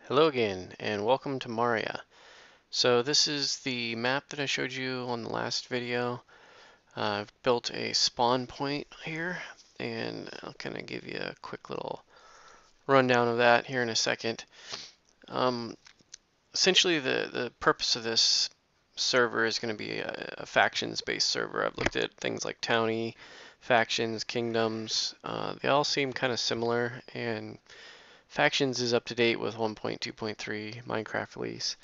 Hello again, and welcome to Maria. So this is the map that I showed you on the last video. I've built a spawn point here, and I'll kind of give you a quick little rundown of that here in a second. Essentially, the purpose of this server is going to be a factions-based server. I've looked at things like townie, factions, kingdoms. They all seem kind of similar, and factions is up to date with 1.2.3 Minecraft release.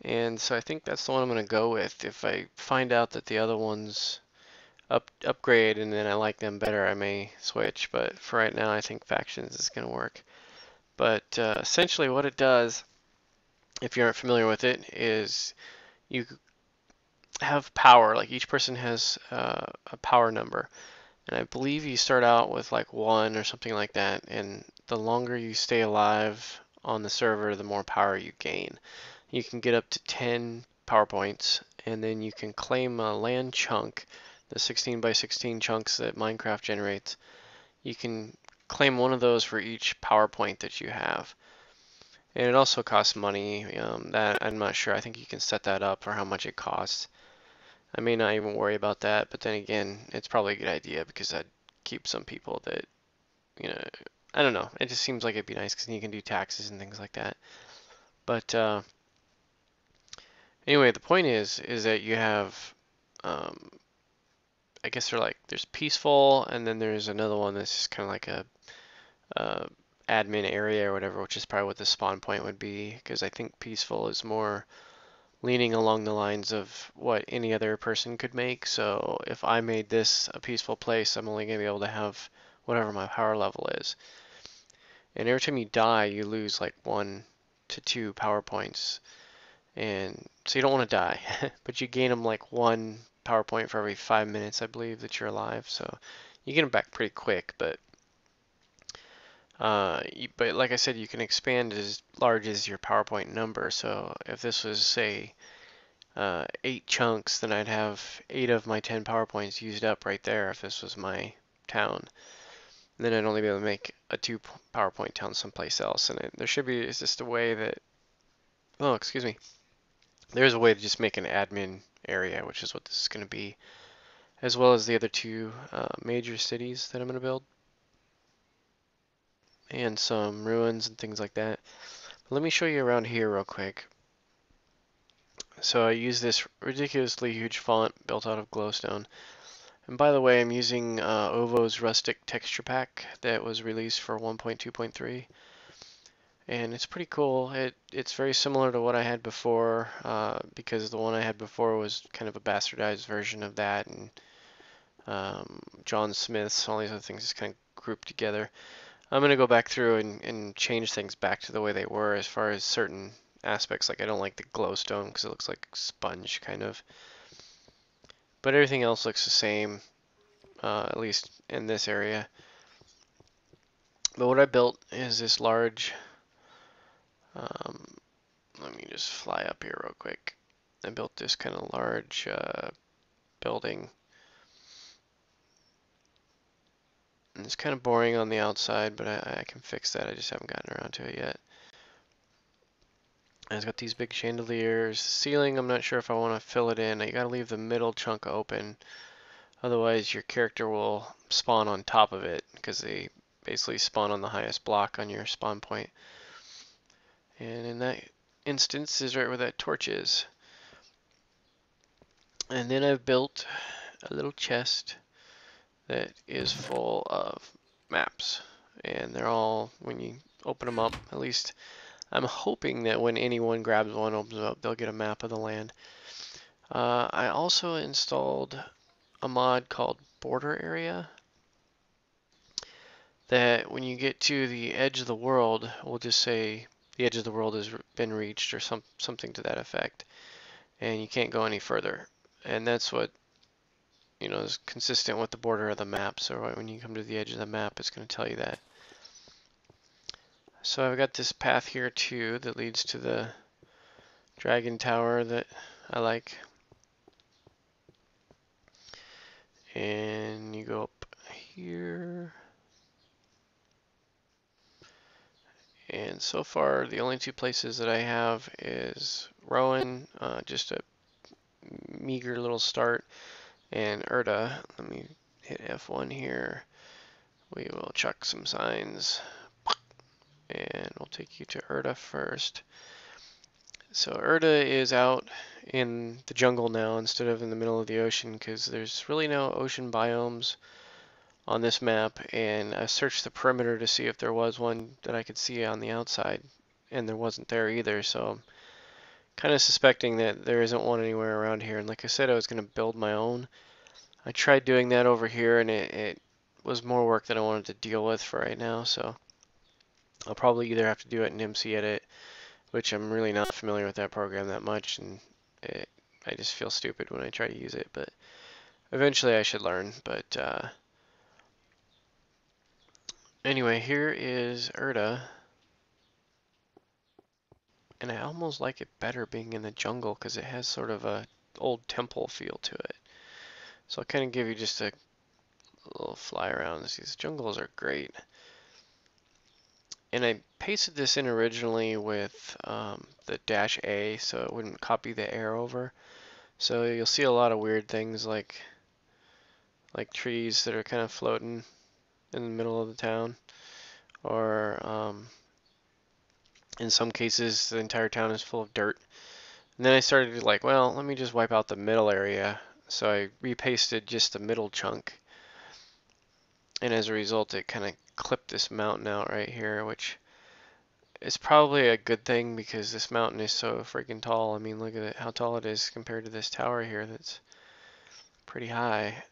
And so I think that's the one I'm going to go with. If I find out that the other ones upgrade and then I like them better, I may switch. But for right now, I think Factions is going to work. But essentially what it does, if you aren't familiar with it, is you have power. Like each person has a power number. And I believe you start out with like 1 or something like that. And the longer you stay alive on the server, the more power you gain. You can get up to 10 power points, and then you can claim a land chunk, the 16 by 16 chunks that Minecraft generates. You can claim one of those for each power point that you have. And it also costs money. That I'm not sure. I think you can set that up for how much it costs. I may not even worry about that, but then again, it's probably a good idea because that'd keep some people that, you know, I don't know. It just seems like it'd be nice because you can do taxes and things like that. But anyway, the point is that you have, I guess they're like, there's peaceful, and then there's another one that's just kind of like a admin area or whatever, which is probably what the spawn point would be, because I think peaceful is more leaning along the lines of what any other person could make. So if I made this a peaceful place, I'm only going to be able to have whatever my power level is. And every time you die, you lose like 1 to 2 power points. And so you don't want to die, but you gain them like 1 power point for every 5 minutes, I believe, that you're alive. So you get them back pretty quick, but like I said, you can expand as large as your PowerPoint number. So if this was, say, 8 chunks, then I'd have 8 of my 10 PowerPoints used up right there if this was my town. And then I'd only be able to make a 2 PowerPoint town someplace else. And there should be, it's just a way that, oh, excuse me. There's a way to just make an admin area, which is what this is going to be, as well as the other 2 major cities that I'm going to build, and some ruins and things like that. But let me show you around here real quick. So I use this ridiculously huge font built out of glowstone. And by the way, I'm using Ovo's Rustic Texture Pack that was released for 1.2.3. And it's pretty cool. It's very similar to what I had before, because the one I had before was kind of a bastardized version of that, and John Smith's, all these other things just kind of grouped together. I'm gonna go back through and change things back to the way they were as far as certain aspects. Like I don't like the glowstone because it looks like sponge kind of, but everything else looks the same, at least in this area. But what I built is this large. Let me just fly up here real quick. I built this kind of large building. And it's kind of boring on the outside, but I can fix that. I just haven't gotten around to it yet. And it's got these big chandeliers. Ceiling, I'm not sure if I want to fill it in. You gotta leave the middle chunk open. Otherwise, your character will spawn on top of it because they basically spawn on the highest block on your spawn point. And in that instance is right where that torch is. And then I've built a little chest that is full of maps. And they're all, when you open them up, at least I'm hoping that when anyone grabs one, opens it up, they'll get a map of the land. I also installed a mod called Border Area that when you get to the edge of the world, we'll just say the edge of the world has been reached or something to that effect, and you can't go any further. And that's what, is consistent with the border of the map. So right when you come to the edge of the map, it's going to tell you that. So I've got this path here too that leads to the dragon tower that I like. And you go up here. And so far, the only two places that I have is Rowan, just a meager little start, and Erta. Let me hit F1 here. We will chuck some signs, and we'll take you to Erta first. So Erta is out in the jungle now instead of in the middle of the ocean because there's really no ocean biomes on this map, and I searched the perimeter to see if there was one that I could see on the outside, and there wasn't there either, so I'm kind of suspecting that there isn't one anywhere around here. And like I said, I was going to build my own. I tried doing that over here, and it was more work than I wanted to deal with for right now, so I'll probably either have to do it in MC Edit, which I'm really not familiar with that program that much, and I just feel stupid when I try to use it, but eventually I should learn. But anyway, here is Erta, and I almost like it better being in the jungle because it has sort of a old temple feel to it. So I'll kind of give you just a little fly around. These jungles are great. And I pasted this in originally with the -A so it wouldn't copy the air over. So you'll see a lot of weird things like trees that are kind of floating in the middle of the town, or in some cases the entire town is full of dirt. And then I started to like, well, let me just wipe out the middle area. So I repasted just the middle chunk, and as a result it kind of clipped this mountain out right here, which is probably a good thing because this mountain is so freaking tall. I mean, look at it, how tall it is compared to this tower here that's pretty high.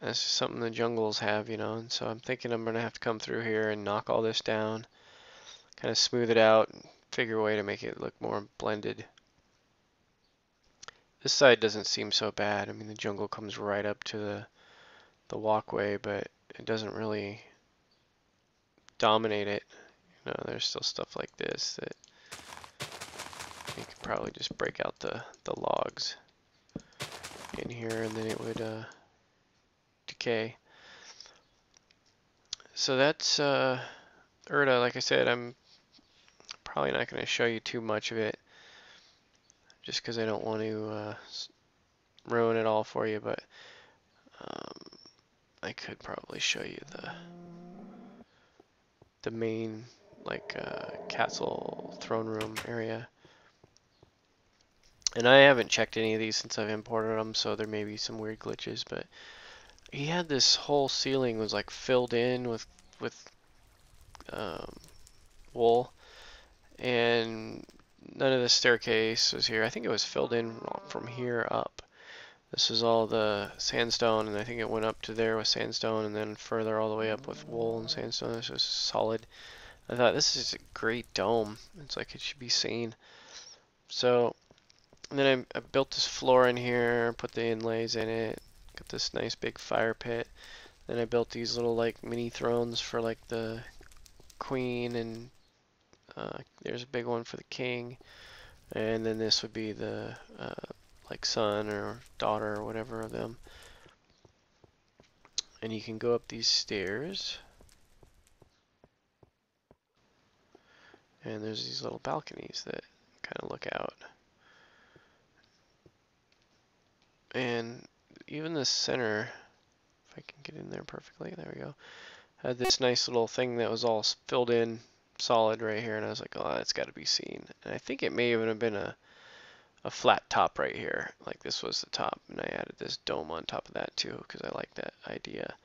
That's just something the jungles have, you know, and so I'm thinking I'm going to have to come through here and knock all this down, kind of smooth it out, and figure a way to make it look more blended. This side doesn't seem so bad. I mean, the jungle comes right up to the walkway, but it doesn't really dominate it. You know, there's still stuff like this that you could probably just break out the logs in here and then it would decay. So that's Erta. Like I said, I'm probably not going to show you too much of it just because I don't want to ruin it all for you, but I could probably show you the main like castle throne room area. And I haven't checked any of these since I've imported them, so there may be some weird glitches, but he had this whole ceiling was like filled in with um, wool, and none of the staircase was here. I think it was filled in from here up. This is all the sandstone, and I think it went up to there with sandstone, and then further all the way up with wool and sandstone. This was solid. I thought this is a great dome. It's like it should be seen. So, and then I built this floor in here, put the inlays in it, got this nice big fire pit. Then I built these little like mini thrones for like the queen, and there's a big one for the king. And then this would be the like son or daughter or whatever of them. And you can go up these stairs, and there's these little balconies that kind of look out. And even the center, if I can get in there perfectly, there we go, had this nice little thing that was all filled in solid right here, and I was like, oh, that's got to be seen. And I think it may even have been a flat top right here, like this was the top, and I added this dome on top of that too because I like that idea.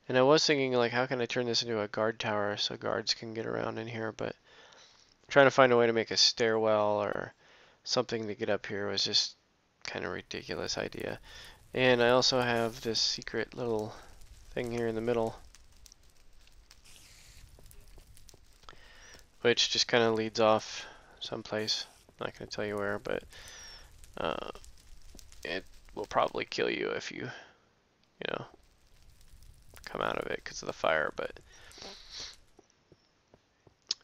And I was thinking, like, how can I turn this into a guard tower so guards can get around in here, but trying to find a way to make a stairwell or something to get up here was just kind of ridiculous idea. And I also have this secret little thing here in the middle, which just kind of leads off someplace. I'm not going to tell you where, but it will probably kill you if you know, come out of it because of the fire, but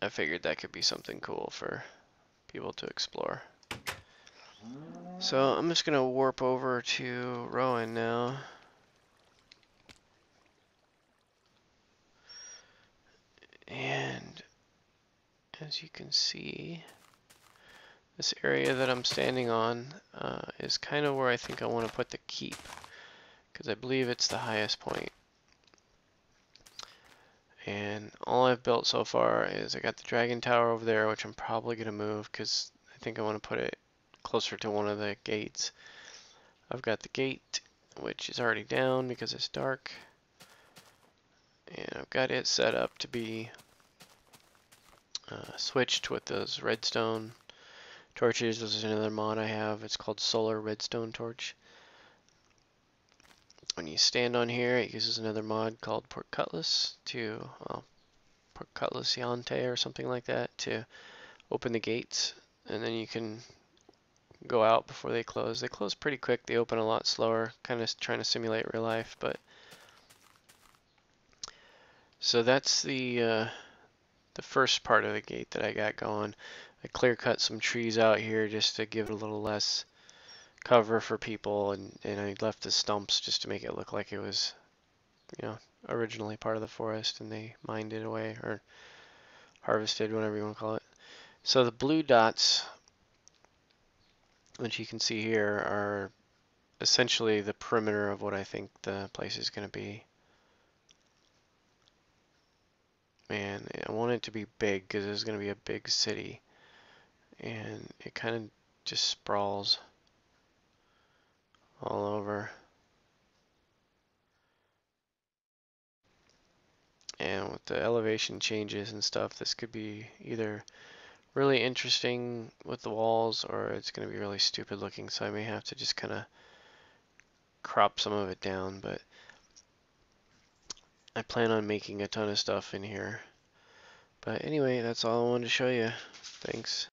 I figured that could be something cool for people to explore. So I'm just going to warp over to Rowan now. And as you can see, this area that I'm standing on is kind of where I think I want to put the keep, because I believe it's the highest point. And all I've built so far is I got the dragon tower over there, which I'm probably going to move because I think I want to put it closer to one of the gates. I've got the gate, which is already down because it's dark. And I've got it set up to be switched with those redstone torches. This is another mod I have. It's called Solar Redstone Torch. When you stand on here, it uses another mod called Portcullis to, well, Portcullis Yante or something like that to open the gates, and then you can go out before they close. They close pretty quick. They open a lot slower, kind of trying to simulate real life. But so that's the first part of the gate that I got going. I clear cut some trees out here just to give it a little less cover for people, and I left the stumps just to make it look like it was, you know, originally part of the forest, and they mined it away or harvested, whatever you want to call it. So the blue dots, which you can see here, are essentially the perimeter of what I think the place is going to be. And I want it to be big because it's going to be a big city, and it kind of just sprawls all over. And with the elevation changes and stuff, this could be either really interesting with the walls or it's going to be really stupid looking, so I may have to just kind of crop some of it down. But I plan on making a ton of stuff in here. But anyway, that's all I wanted to show you. Thanks.